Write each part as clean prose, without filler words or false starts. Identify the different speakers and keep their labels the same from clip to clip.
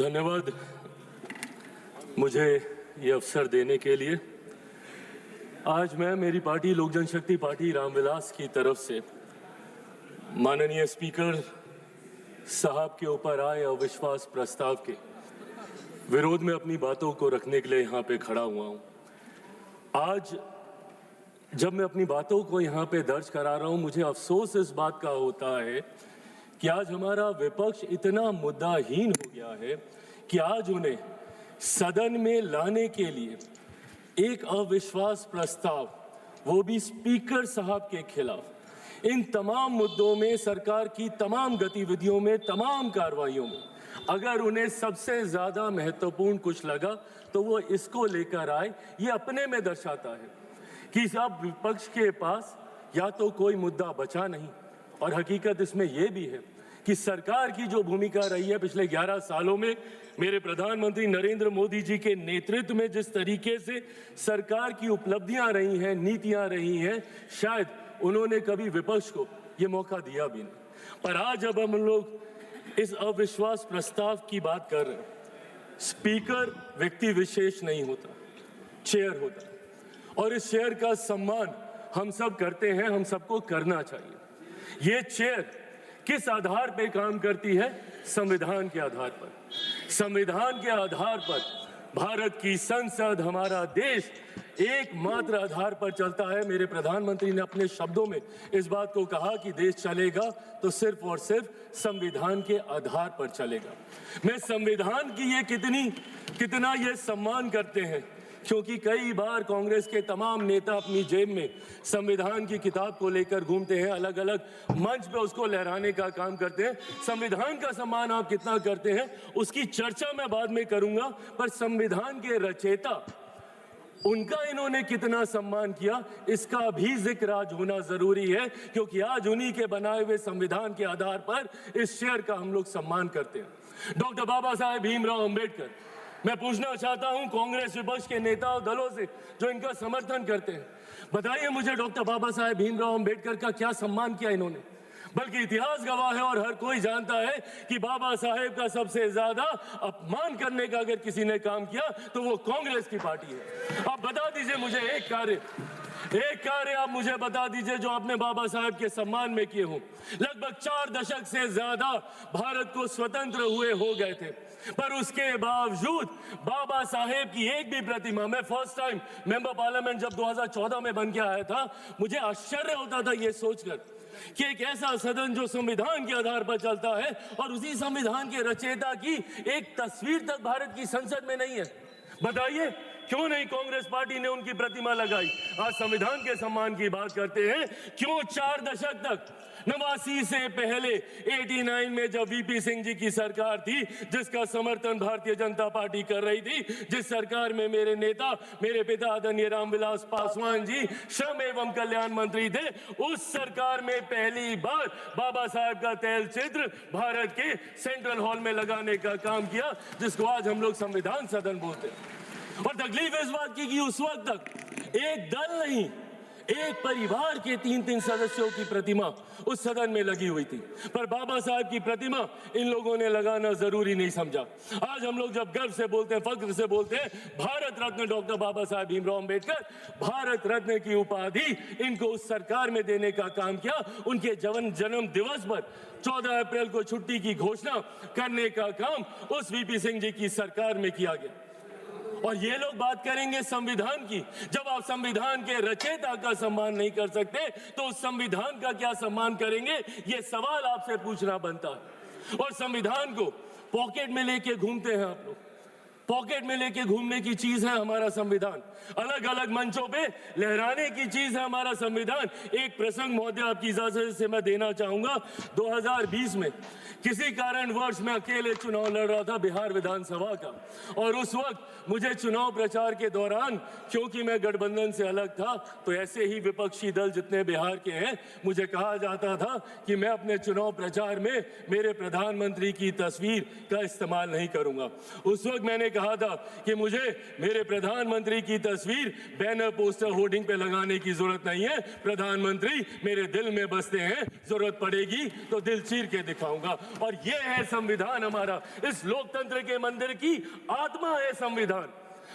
Speaker 1: धन्यवाद मुझे ये अवसर देने के लिए। आज मैं मेरी पार्टी लोक जनशक्ति पार्टी रामविलास की तरफ से माननीय स्पीकर साहब के ऊपर आए अविश्वास प्रस्ताव के विरोध में अपनी बातों को रखने के लिए यहाँ पे खड़ा हुआ हूँ। आज जब मैं अपनी बातों को यहाँ पे दर्ज करा रहा हूँ, मुझे अफसोस इस बात का होता है कि आज हमारा विपक्ष इतना मुद्दाहीन हो गया है कि आज उन्हें सदन में लाने के लिए एक अविश्वास प्रस्ताव, वो भी स्पीकर साहब के खिलाफ, इन तमाम मुद्दों में, सरकार की तमाम गतिविधियों में, तमाम कार्रवाइयों में अगर उन्हें सबसे ज्यादा महत्वपूर्ण कुछ लगा तो वो इसको लेकर आए। ये अपने में दर्शाता है कि अब विपक्ष के पास या तो कोई मुद्दा बचा नहीं, और हकीकत इसमें यह भी है कि सरकार की जो भूमिका रही है पिछले 11 सालों में, मेरे प्रधानमंत्री नरेंद्र मोदी जी के नेतृत्व में जिस तरीके से सरकार की उपलब्धियां रही हैं, नीतियां रही हैं, शायद उन्होंने कभी विपक्ष को ये मौका दिया भी नहीं। पर आज जब हम लोग इस अविश्वास प्रस्ताव की बात कर रहे हैं, स्पीकर व्यक्ति विशेष नहीं होता, चेयर होता है, और इस चेयर का सम्मान हम सब करते हैं, हम सबको करना चाहिए। ये चेयर किस आधार पे काम करती है? संविधान के आधार पर। संविधान के आधार पर भारत की संसद, हमारा देश एकमात्र आधार पर चलता है। मेरे प्रधानमंत्री ने अपने शब्दों में इस बात को कहा कि देश चलेगा तो सिर्फ और सिर्फ संविधान के आधार पर चलेगा। मैं संविधान की ये कितना ये सम्मान करते हैं, क्योंकि कई बार कांग्रेस के तमाम नेता अपनी जेब में संविधान की किताब को लेकर घूमते हैं, अलग अलग मंच पे उसको लहराने का काम करते हैं। संविधान का सम्मान आप कितना करते हैं उसकी चर्चा मैं बाद में करूंगा, पर संविधान के रचयिता, उनका इन्होंने कितना सम्मान किया इसका भी जिक्र आज होना जरूरी है, क्योंकि आज उन्हीं के बनाए हुए संविधान के आधार पर इस शेर का हम लोग सम्मान करते हैं। डॉक्टर बाबा साहेब भीमराव अंबेडकर। मैं पूछना चाहता हूं कांग्रेस विपक्ष के नेता और दलों से जो इनका समर्थन करते हैं, बताइए मुझे डॉक्टर बाबा साहेब भीमराव अंबेडकर का क्या सम्मान किया इन्होंने? बल्कि इतिहास गवाह है और हर कोई जानता है कि बाबा साहेब का सबसे ज्यादा अपमान करने का अगर किसी ने काम किया तो वो कांग्रेस की पार्टी है। आप बता दीजिए मुझे एक कार्य आप मुझे बता दीजिए जो आपने बाबा साहेब के सम्मान में किए हों। लगभग 4 दशक से ज्यादा भारत को स्वतंत्र हुए हो गए थे, पर उसके बावजूद बाबा साहेब की एक भी प्रतिमा, मैं फर्स्ट टाइम मेंबर पार्लियामेंट जब 2014 में बन के आया था, मुझे आश्चर्य होता था ये सोचकर कि एक ऐसा सदन जो संविधान के आधार पर चलता है और उसी संविधान के रचयिता की एक तस्वीर तक भारत की संसद में नहीं है। बताइए क्यों नहीं कांग्रेस पार्टी ने उनकी प्रतिमा लगाई? आज संविधान के सम्मान की बात करते हैं, क्यों 4 दशक तक 89 से पहले 89 में जब वीपी सिंह जी की सरकार थी, जिसका समर्थन भारतीय जनता पार्टी कर रही थी, जिस सरकार में मेरे नेता, मेरे पिता आदरणीय रामविलास पासवान जी श्रम एवं कल्याण मंत्री थे, उस सरकार में पहली बार बाबा साहब का तैल चित्र भारत के सेंट्रल हॉल में लगाने का काम किया, जिसको आज हम लोग संविधान सदन बोलते हैं। और तकलीफ इस बात की कि उस वक्त तक एक दल नहीं, एक परिवार के 3-3 सदस्यों की प्रतिमा उस सदन में लगी हुई थी, पर बाबा साहब की प्रतिमा इन लोगों ने लगाना जरूरी नहीं समझा। आज हम लोग जब गर्व से बोलते हैं, फख्र से बोलते हैं, भारत रत्न डॉक्टर बाबा साहब भीमराव अंबेडकर, भारत रत्न की उपाधि इनको उस सरकार में देने का काम किया। उनके जन्म दिवस पर 14 अप्रैल को छुट्टी की घोषणा करने का काम उस वीपी सिंह जी की सरकार में किया गया। और ये लोग बात करेंगे संविधान की। जब आप संविधान के रचयिता का सम्मान नहीं कर सकते तो उस संविधान का क्या सम्मान करेंगे? ये सवाल आपसे पूछना बनता है। और संविधान को पॉकेट में लेके घूमते हैं आप लोग। पॉकेट में लेके घूमने की चीज है हमारा संविधान, अलग अलग मंचों पे लहराने की चीज है हमारा संविधान। एक प्रसंग महोदय आपकी इजाजत से मैं देना चाहूंगा। 2020 में किसी कारणवश मैं अकेले चुनाव लड़ रहा था बिहार विधानसभा का, और उस वक्त मुझे चुनाव प्रचार के दौरान, क्योंकि मैं गठबंधन से अलग था, तो ऐसे ही विपक्षी दल जितने बिहार के हैं, मुझे कहा जाता था कि मैं अपने चुनाव प्रचार में मेरे प्रधानमंत्री की तस्वीर का इस्तेमाल नहीं करूंगा। उस वक्त मैंने कहा था कि मुझे मेरे प्रधानमंत्री की तस्वीर बैनर पोस्टर होर्डिंग पे लगाने की जरूरत नहीं है, प्रधानमंत्री मेरे दिल में बसते हैं, जरूरत पड़ेगी तो दिल चीर के दिखाऊंगा। और ये है संविधान हमारा, इस लोकतंत्र के मंदिर की आत्मा है संविधान,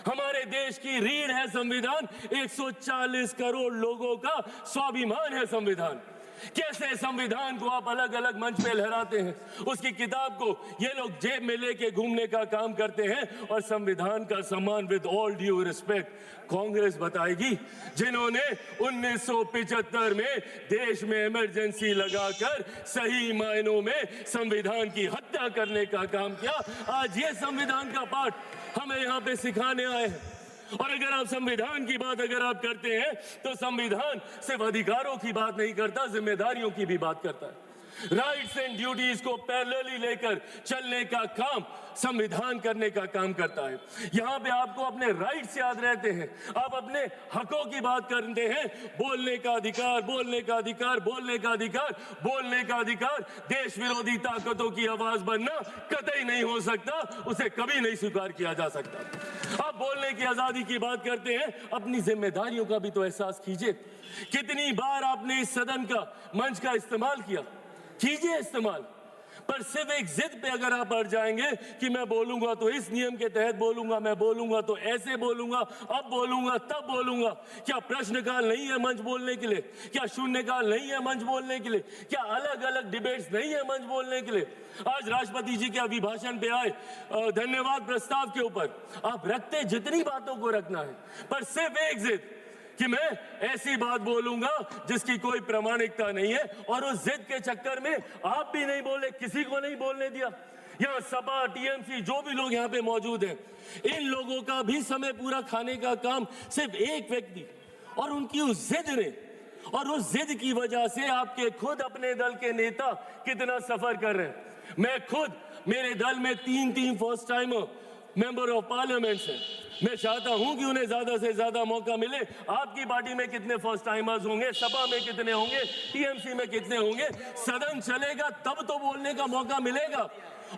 Speaker 1: हमारे देश की रीढ़ है संविधान, 140 करोड़ लोगों का स्वाभिमान है संविधान। कैसे संविधान को आप अलग अलग मंच पे लहराते हैं, उसकी किताब को ये लोग जेब में लेके घूमने का काम करते हैं, और संविधान का सम्मान with all due respect Congress बताएगी, जिन्होंने 1975 में देश में इमरजेंसी लगाकर सही मायनों में संविधान की हत्या करने का काम किया। आज ये संविधान का पाठ हमें यहाँ पे सिखाने आए हैं। और अगर आप संविधान की बात अगर आप करते हैं तो संविधान सिर्फ अधिकारों की बात नहीं करता, जिम्मेदारियों की भी बात करता है। राइट्स एंड ड्यूटीज को पैरेलली लेकर चलने का काम संविधान करने का काम करता है। यहाँ पे आपको अपने राइट्स याद रहते हैं, आप अपने हकों की बात करते हैं, बोलने का अधिकार, बोलने का अधिकार, बोलने का अधिकार, बोलने का अधिकार। देश विरोधी ताकतों की आवाज बनना कतई नहीं हो सकता, उसे कभी नहीं स्वीकार किया जा सकता। आप बोलने की आजादी की बात करते हैं, अपनी जिम्मेदारियों का भी तो एहसास कीजिए। कितनी बार आपने इस सदन का मंच का इस्तेमाल किया, कीजिए इस्तेमाल, पर सिर्फ एक जिद पे अगर आप अड़ जाएंगे कि मैं बोलूंगा तो इस नियम के तहत बोलूंगा, मैं बोलूंगा तो ऐसे बोलूंगा, अब बोलूंगा तब बोलूंगा। क्या प्रश्नकाल नहीं है मंच बोलने के लिए? क्या शून्यकाल नहीं है मंच बोलने के लिए? क्या अलग अलग डिबेट्स नहीं है मंच बोलने के लिए? आज राष्ट्रपति जी के अभिभाषण पे आए धन्यवाद प्रस्ताव के ऊपर आप रखते जितनी बातों को रखना है, पर सिर्फ एक जिद कि मैं ऐसी बात बोलूंगा जिसकी कोई प्रामाणिकता नहीं है, और उस जिद के चक्कर में आप भी नहीं बोले, किसी को नहीं बोलने दिया। यहाँ सपा, टीएमसी, जो भी लोग यहाँ पे मौजूद हैं, इन लोगों का भी समय पूरा खाने का काम सिर्फ एक व्यक्ति और उनकी उस जिद ने, और उस जिद की वजह से आपके खुद अपने दल के नेता कितना सफर कर रहे हैं। मैं खुद, मेरे दल में 3 first timer member of parliament हैं। मैं चाहता हूं कि उन्हें ज्यादा से ज्यादा मौका मिले। आपकी पार्टी में कितने फर्स्ट टाइमर्स होंगे, सपा में कितने होंगे, टीएमसी में कितने होंगे? सदन चलेगा तब तो बोलने का मौका मिलेगा।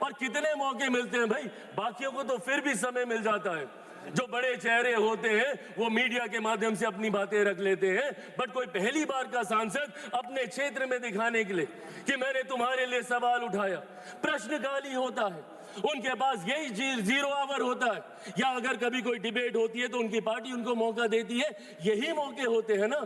Speaker 1: और कितने मौके मिलते हैं भाई, बाकियों को तो फिर भी समय मिल जाता है। जो बड़े चेहरे होते हैं वो मीडिया के माध्यम से अपनी बातें रख लेते हैं, बट कोई पहली बार का सांसद अपने क्षेत्र में दिखाने के लिए कि मैंने तुम्हारे लिए सवाल उठाया, प्रश्नकाल ही होता है। उनके पास यही 0 आवर होता है, या अगर कभी कोई डिबेट होती है तो उनकी पार्टी उनको मौका देती है, यही मौके होते हैं ना।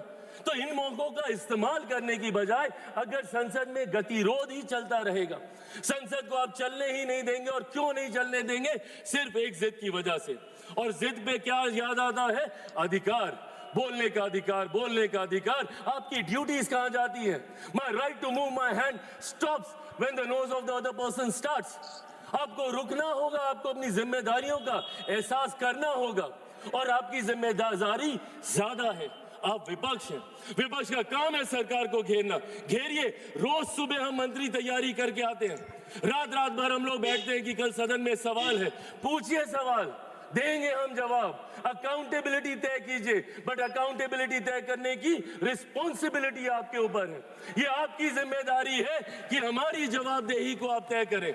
Speaker 1: तो इन मौकों का इस्तेमाल करने की बजाय अगर संसद में गतिरोध ही चलता रहेगा, संसद को आप चलने ही नहीं देंगे। और क्यों नहीं चलने देंगे? सिर्फ एक जिद की वजह से। और जिद पे क्या याद आता है? अधिकार, बोलने का अधिकार, बोलने का अधिकार। आपकी ड्यूटीज कहां जाती है? My right to move my hand stops when the nose of the other person starts. आपको रुकना होगा, आपको अपनी जिम्मेदारियों का एहसास करना होगा, और आपकी जिम्मेदारी ज्यादा है। आप विपक्ष हैं, विपक्ष का काम है सरकार को घेरना। घेरिए। रोज सुबह हम मंत्री तैयारी करके आते हैं, रात भर हम लोग बैठते हैं कि कल सदन में सवाल है, पूछिए सवाल, देंगे हम जवाब। अकाउंटेबिलिटी तय कीजिए, बट अकाउंटेबिलिटी तय करने की रिस्पॉन्सिबिलिटी आपके ऊपर है। ये आपकी जिम्मेदारी है कि हमारी जवाबदेही को आप तय करें,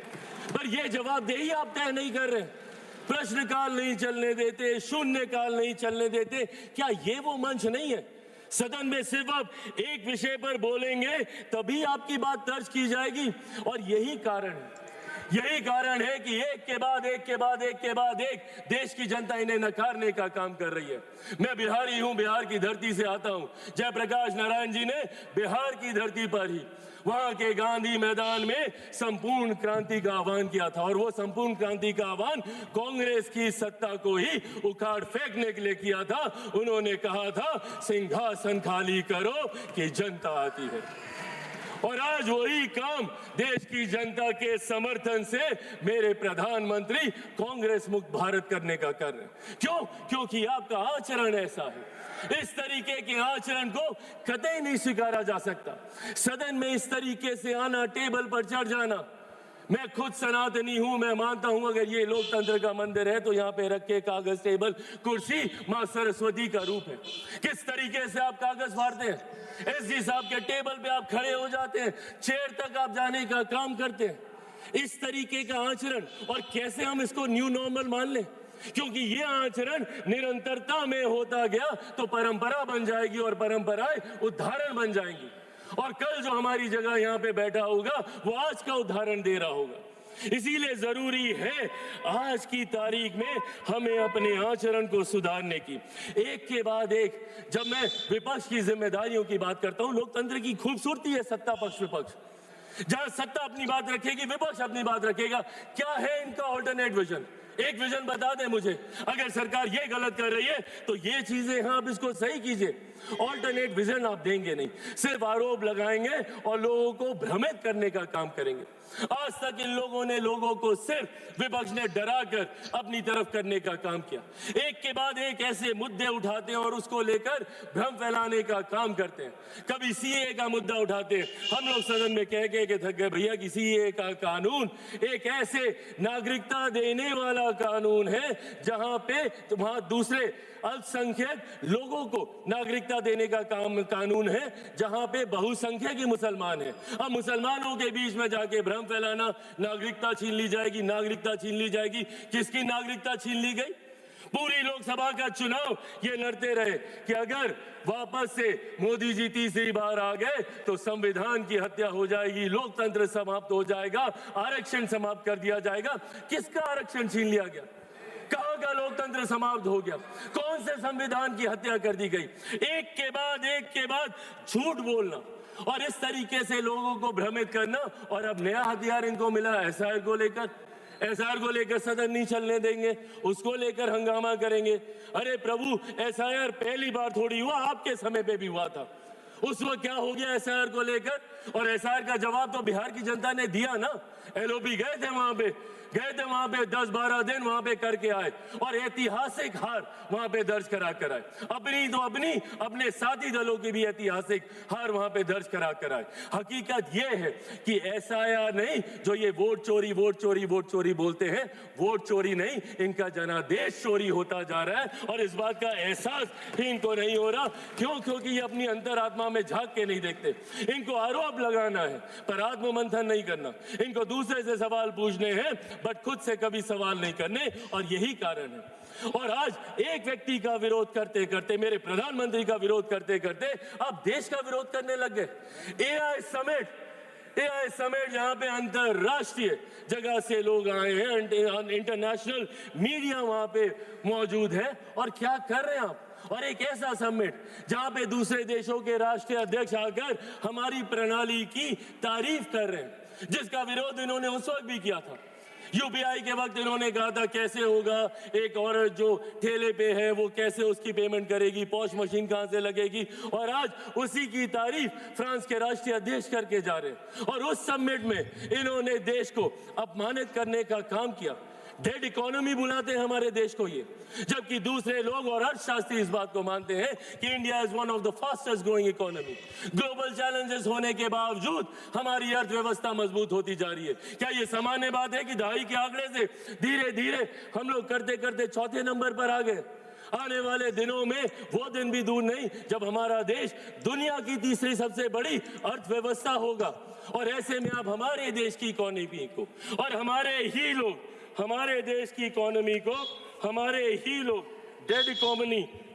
Speaker 1: पर ये जवाबदेही आप तय नहीं कर रहे। प्रश्नकाल नहीं चलने देते, शून्यकाल नहीं चलने देते। क्या ये वो मंच नहीं है? सदन में सिर्फ आप एक विषय पर बोलेंगे तभी आपकी बात दर्ज की जाएगी। और यही कारण है कि एक के बाद एक देश की जनता इन्हें नकारने का काम कर रही है। मैं बिहारी हूं, बिहार की धरती से आता हूं। जयप्रकाश नारायण जी ने बिहार की धरती पर ही वहां के गांधी मैदान में संपूर्ण क्रांति का आह्वान किया था, और वो संपूर्ण क्रांति का आह्वान कांग्रेस की सत्ता को ही उखाड़ फेंकने के लिए किया था। उन्होंने कहा था, सिंहासन खाली करो कि जनता आती है। और आज वही काम देश की जनता के समर्थन से मेरे प्रधानमंत्री कांग्रेस मुक्त भारत करने का कर रहे हैं। क्यों? क्योंकि आपका आचरण ऐसा है। इस तरीके के आचरण को कतई नहीं स्वीकारा जा सकता। सदन में इस तरीके से आना, टेबल पर चढ़ जाना। मैं खुद सनातनी हूं, मैं मानता हूं अगर ये लोकतंत्र का मंदिर है तो यहाँ पे रखे कागज, टेबल, कुर्सी मां सरस्वती का रूप है। किस तरीके से आप कागज फाड़ते हैं, एसडी साहब के टेबल पे आप खड़े हो जाते हैं, चेयर तक आप जाने का काम करते हैं। इस तरीके का आचरण, और कैसे हम इसको न्यू नॉर्मल मान लें? क्योंकि ये आचरण निरंतरता में होता गया तो परंपरा बन जाएगी और परंपराएं उदाहरण बन जाएंगी। और कल जो हमारी जगह यहाँ पे बैठा होगा वो आज का उदाहरण दे रहा होगा। इसीलिए जरूरी है आज की तारीख में हमें अपने आचरण को सुधारने की। एक के बाद एक, जब मैं विपक्ष की जिम्मेदारियों की बात करता हूं, लोकतंत्र की खूबसूरती है सत्ता पक्ष विपक्ष। जहां सत्ता अपनी बात रखेगी, विपक्ष अपनी बात रखेगा। क्या है इनका ऑल्टरनेट विजन? एक विजन बता दें मुझे। अगर सरकार ये गलत कर रही है तो ये चीजें हैं, आप इसको सही कीजिए। ऑल्टरनेट विजन आप देंगे नहीं, सिर्फ आरोप लगाएंगे और लोगों को भ्रमित करने का काम करेंगे। आज तक इन लोगों ने लोगों को सिर्फ विपक्ष ने डराकर अपनी तरफ करने का काम किया। एक के बाद एक ऐसे मुद्दे उठाते हैं और उसको लेकर भ्रम फैलाने का काम करते हैं। कभी सीए का मुद्दा उठाते हैं, हम लोग सदन में कह के थक गए भैया कि सीए का कानून एक ऐसे नागरिकता देने वाला कानून है जहां पे वहां दूसरे अल्पसंख्यक लोगों को नागरिकता देने का कानून है, जहां पे बहुसंख्यक ही मुसलमान है। अब मुसलमानों के बीच में जाके भ्रम फैलाना, नागरिकता छीन ली जाएगी, नागरिकता छीन ली जाएगी। किसकी नागरिकता छीन ली गई? पूरी लोकसभा का चुनाव ये लड़ते रहे कि अगर वापस से मोदी जी तीसरी बार आ गए तो संविधान की हत्या हो जाएगी, लोकतंत्र समाप्त हो जाएगा, आरक्षण समाप्त कर दिया जाएगा। किसका आरक्षण छीन लिया गया? कहां का लोकतंत्र समाप्त हो गया? कौन से संविधान की हत्या कर दी गई? एक के बाद झूठ बोलना और इस तरीके से लोगों को भ्रमित करना। और अब नया हथियार इनको मिला एसआईआर को लेकर। एसआईआर को लेकर सदन नहीं चलने देंगे, उसको लेकर हंगामा करेंगे। अरे प्रभु, एसआईआर पहली बार थोड़ी हुआ, आपके समय पे भी हुआ था। उस वक्त क्या हो गया एसआईआर को लेकर? और एसआईआर का जवाब तो बिहार की जनता ने दिया ना। एलओपी गए थे वहां पे 10-12 दिन वहां पे करके आए और ऐतिहासिक हार वहां पे दर्ज करा कर आए। अपने साथी दलों की भी ऐतिहासिक हार वहां पे दर्ज करा कर आए। हकीकत ये है कि एसआईआर नहीं, जो ये वोट चोरी बोलते हैं, वोट चोरी नहीं, इनका जनादेश चोरी होता जा रहा है। और इस बात का एहसास ही इनको नहीं हो रहा। क्यों? क्योंकि ये अपनी अंतरात्मा में झांक के नहीं देखते। इनको आरोप लगाना है पर आत्ममंथन नहीं करना। इनको दूसरे से सवाल पूछने हैं बट खुद से कभी सवाल नहीं करने, और यही कारण है। और आज एक व्यक्ति का विरोध करते करते, मेरे प्रधानमंत्री का विरोध करते करते अब देश का विरोध करने लग गए। एआई समिट जहां पे अंतरराष्ट्रीय जगह से लोग आए हैं, इंटरनेशनल मीडिया वहां पे मौजूद है। और क्या कर रहे हैं आप? और एक ऐसा समिट जहां पे दूसरे देशों के राष्ट्रीय अध्यक्ष आकर हमारी प्रणाली की तारीफ कर रहे हैं, जिसका विरोध इन्होंने उस वक्त भी किया था। यूपीआई के वक्त इन्होंने कहा था कैसे होगा, एक औरत जो ठेले पे है वो कैसे उसकी पेमेंट करेगी, पॉश मशीन कहां से लगेगी। और आज उसी की तारीफ फ्रांस के राष्ट्रीय अध्यक्ष करके जा रहे हैं। और उस समिट में इन्होंने देश को अपमानित करने का काम किया। डेड इकोनॉमी बुलाते हैं हमारे देश को ये, जबकि दूसरे लोग और अर्थशास्त्री इस बात को मानते हैं कि India is one of the fastest growing economy. Global challenges होने के बावजूद हमारी अर्थव्यवस्था मजबूत होती जा रही है। क्या ये सामान्य बात है कि दहाई के आंकड़े से धीरे धीरे हम लोग करते करते चौथे नंबर पर आ गए? आने वाले दिनों में वो दिन भी दूर नहीं जब हमारा देश दुनिया की तीसरी सबसे बड़ी अर्थव्यवस्था होगा। और ऐसे में आप हमारे देश की इकोनॉमी को और हमारे देश की इकोनॉमी को हमारे ही लोग डेड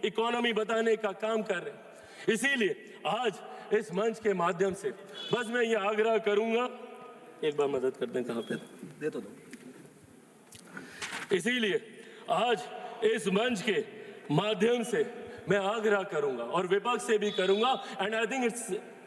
Speaker 1: इकोनॉमी बताने का काम कर रहे हैं। इसीलिए आज इस मंच के माध्यम से बस मैं ये आग्रह करूंगा, एक बार मदद करते हैं, कहां पे दे तो दो। इसीलिए आज इस मंच के माध्यम से मैं आग्रह करूंगा और विपक्ष से भी करूंगा, and I think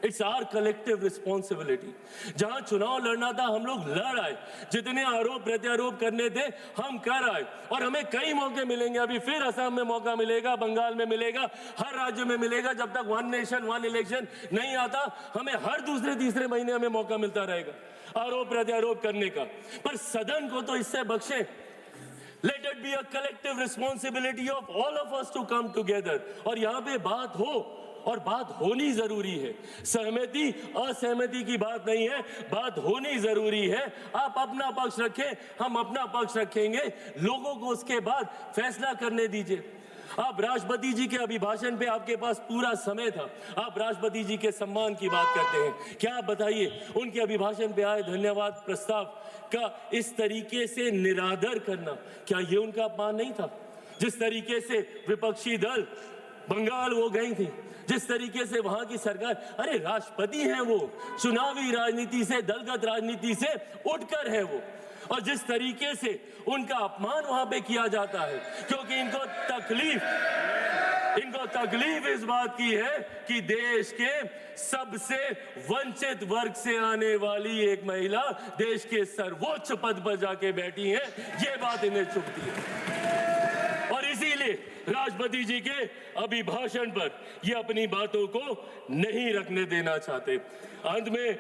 Speaker 1: it's our collective responsibility. जहां चुनाव लड़ना था हम लोग लड़ आए, जितने आरोप प्रत्यारोप करने थे हम कर आए, और हमें कई मौके मिलेंगे। अभी फिर असम में मौका मिलेगा, बंगाल में मिलेगा, हर राज्य में मिलेगा। जब तक वन नेशन वन इलेक्शन नहीं आता, हमें हर दूसरे तीसरे महीने हमें मौका मिलता रहेगा आरोप प्रत्यारोप करने का। पर सदन को तो इससे बख्शे। Let it be a collective responsibility of all of us to come together। और यहाँ पे बात हो, और बात होनी जरूरी है। सहमति असहमति की बात नहीं है, बात होनी जरूरी है। आप अपना पक्ष रखें, हम अपना पक्ष रखेंगे, लोगों को उसके बाद फैसला करने दीजिए। आप राष्ट्रपति जी के अभिभाषण पे आपके पास पूरा समय था, आप राष्ट्रपति जी के सम्मान की बात करते हैं। क्या आप बताइए, उनके अभिभाषण पे आए धन्यवाद प्रस्ताव का इस तरीके से निरादर करना, क्या ये उनका अपमान नहीं था? जिस तरीके से विपक्षी दल बंगाल वो गई थी, जिस तरीके से वहां की सरकार, अरे राष्ट्रपति हैं वो, चुनावी राजनीति से, दलगत राजनीति से उठकर है वो, और जिस तरीके से उनका अपमान वहां पे किया जाता है, क्योंकि इनको तकलीफ इस बात की है कि देश के सबसे वंचित वर्ग से आने वाली एक महिला देश के सर्वोच्च पद पर जाके बैठी है, ये बात इन्हें चुभती है। और इसीलिए राष्ट्रपति जी के अभिभाषण पर ये अपनी बातों को नहीं रखने देना चाहते। अंत में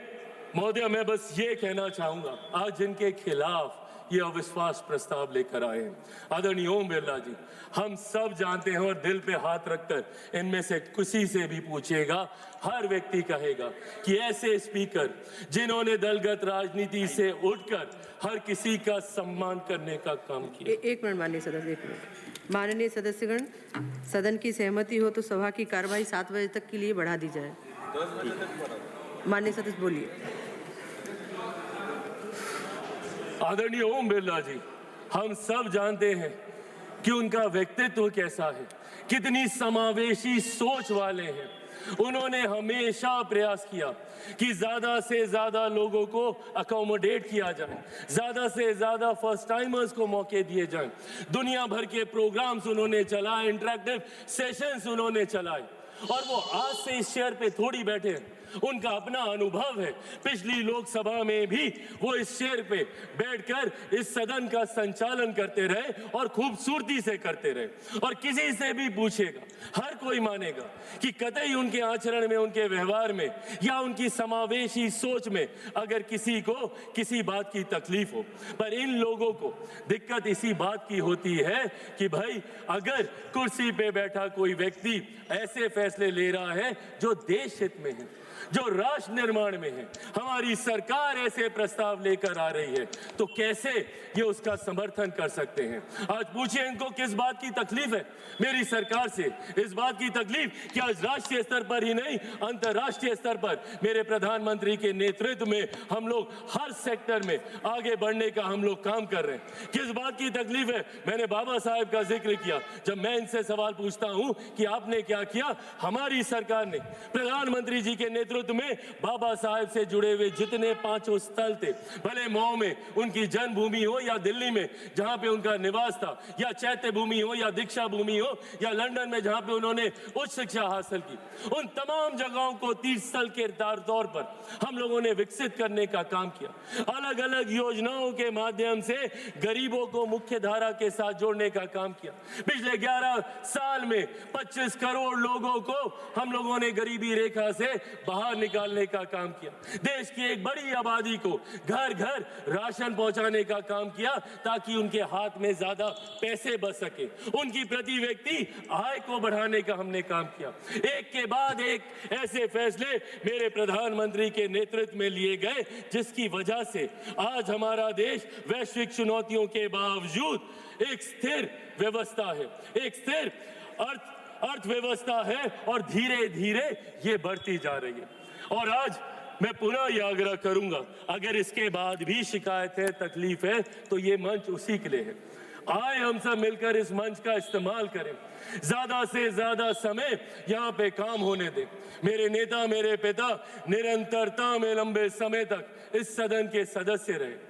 Speaker 1: महोदय, मैं बस ये कहना चाहूंगा, आज जिनके खिलाफ ये अविश्वास प्रस्ताव लेकर आए हैं, आदरणीय ओम बिरला जी, हम सब जानते हैं और दिल पे हाथ रखकर इनमें से किसी से भी पूछिएगा, हर व्यक्ति कहेगा कि ऐसे स्पीकर जिन्होंने दलगत राजनीति से उठकर हर किसी का सम्मान करने का काम किया।
Speaker 2: एक मिनट माननीय सदस्य, एक मिनट। माननीय सदस्यगण, सदन की सहमति हो तो सभा की कार्यवाही 7 बजे तक के लिए बढ़ा दी जाए। माननीय सदस्य बोलिए।
Speaker 1: आदरणीय ओम बिरला जी, हम सब जानते हैं कि उनका व्यक्तित्व कैसा है, कितनी समावेशी सोच वाले हैं। उन्होंने हमेशा प्रयास किया कि ज्यादा से ज्यादा लोगों को अकोमोडेट किया जाए, ज्यादा से ज्यादा फर्स्ट टाइमर्स को मौके दिए जाएं। दुनिया भर के प्रोग्राम्स उन्होंने चलाए, इंटरेक्टिव सेशंस उन्होंने चलाए, और वो आज से इस चेयर पे थोड़ी बैठे हैं, उनका अपना अनुभव है। पिछली लोकसभा में भी वो इस चेयर पे बैठकर इस सदन का संचालन करते रहे और खूबसूरती से करते रहे। और किसी से भी पूछेगा, हर कोई मानेगा कि कतई उनके आचरण में, उनके व्यवहार में या उनकी समावेशी सोच में अगर किसी को किसी बात की तकलीफ हो, पर इन लोगों को दिक्कत इसी बात की होती है कि भाई अगर कुर्सी पे बैठा कोई व्यक्ति ऐसे फैसले ले रहा है जो देश हित में है, जो राष्ट्र निर्माण में है, हमारी सरकार ऐसे प्रस्ताव लेकर आ रही है, तो कैसे ये उसका समर्थन कर सकते हैं? आज पूछिए इनको किस बात की तकलीफ है मेरी सरकार से। इस बात की तकलीफ कि आज राष्ट्रीय स्तर पर ही नहीं, अंतर्राष्ट्रीय स्तर पर मेरे प्रधानमंत्री के नेतृत्व में हम लोग हर सेक्टर में आगे बढ़ने का हम लोग काम कर रहे हैं। किस बात की तकलीफ है? मैंने बाबा साहेब का जिक्र किया। जब मैं इनसे सवाल पूछता हूं कि आपने क्या किया, हमारी सरकार ने प्रधानमंत्री जी के नेतृत्व में बाबा साहेब से जुड़े हुए जितने 5 स्थल थे, भले मऊ में उनकी जन्मभूमि हो या दिल्ली में जहां पे उनका निवास था, या चैत्य भूमि हो या दीक्षा भूमि हो, या लंदन में जहां पे उन्होंने उच्च शिक्षा हासिल की, उन तमाम जगहों को तीर्थ स्थल के तौर पर हम लोगों ने विकसित करने का काम किया। अलग अलग योजनाओं के माध्यम से गरीबों को मुख्य धारा के साथ जोड़ने का काम किया। पिछले 11 साल में 25 करोड़ लोगों को हम लोगों ने गरीबी रेखा से बाहर निकालने का काम किया। देश की एक बड़ी आबादी को घर घर राशन पहुंचाने का काम किया ताकि उनके हाथ में ज्यादा पैसे बच सके। उनकी प्रति व्यक्ति आय को बढ़ाने का हमने काम किया। एक के बाद एक ऐसे फैसले मेरे प्रधानमंत्री के नेतृत्व में लिए गए, जिसकी वजह से आज हमारा देश वैश्विक चुनौतियों के बावजूद एक स्थिर व्यवस्था है, एक स्थिर अर्थव्यवस्था है, और धीरे धीरे ये बढ़ती जा रही है। और आज मैं पुनः ये आग्रह करूंगा, अगर इसके बाद भी शिकायत है, तकलीफ है, तो ये मंच उसी के लिए है। आए हम सब मिलकर इस मंच का इस्तेमाल करें, ज्यादा से ज्यादा समय यहाँ पे काम होने दें। मेरे नेता, मेरे पिता निरंतरता में लंबे समय तक इस सदन के सदस्य रहे।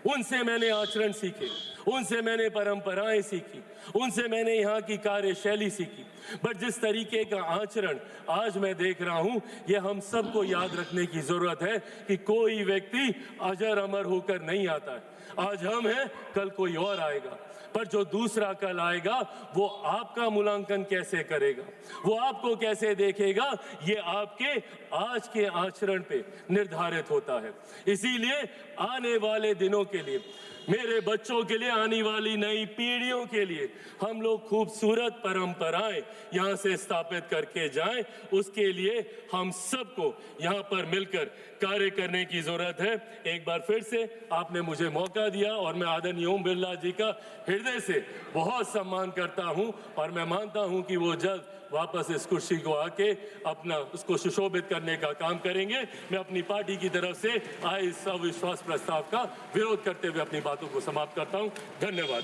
Speaker 1: उनसे मैंने आचरण सीखे, उनसे मैंने परंपराएं सीखी, उनसे मैंने यहाँ की कार्यशैली सीखी। बट जिस तरीके का आचरण आज मैं देख रहा हूँ, ये हम सबको याद रखने की जरूरत है कि कोई व्यक्ति अजर अमर होकर नहीं आता है। आज हम हैं, कल कोई और आएगा, पर जो दूसरा कल आएगा वो आपका मूल्यांकन कैसे करेगा, वो आपको कैसे देखेगा, ये आपके आज के आचरण पे निर्धारित होता है। इसीलिए आने वाले दिनों के लिए, मेरे बच्चों के लिए, आने वाली नई पीढ़ियों के लिए हम लोग खूबसूरत परंपराएं यहाँ से स्थापित करके जाएं। उसके लिए हम सबको यहाँ पर मिलकर कार्य करने की जरूरत है। एक बार फिर से आपने मुझे मौका दिया और मैं आदरणीय ओम बिरला जी का हृदय हृदय से बहुत सम्मान करता हूं और मैं मानता हूं कि वो जल्द वापस इस कुर्सी को आके अपना उसको सुशोभित करने का काम करेंगे। मैं अपनी पार्टी की तरफ से आए इस अविश्वास प्रस्ताव का विरोध करते हुए अपनी बातों को समाप्त करता हूं। धन्यवाद।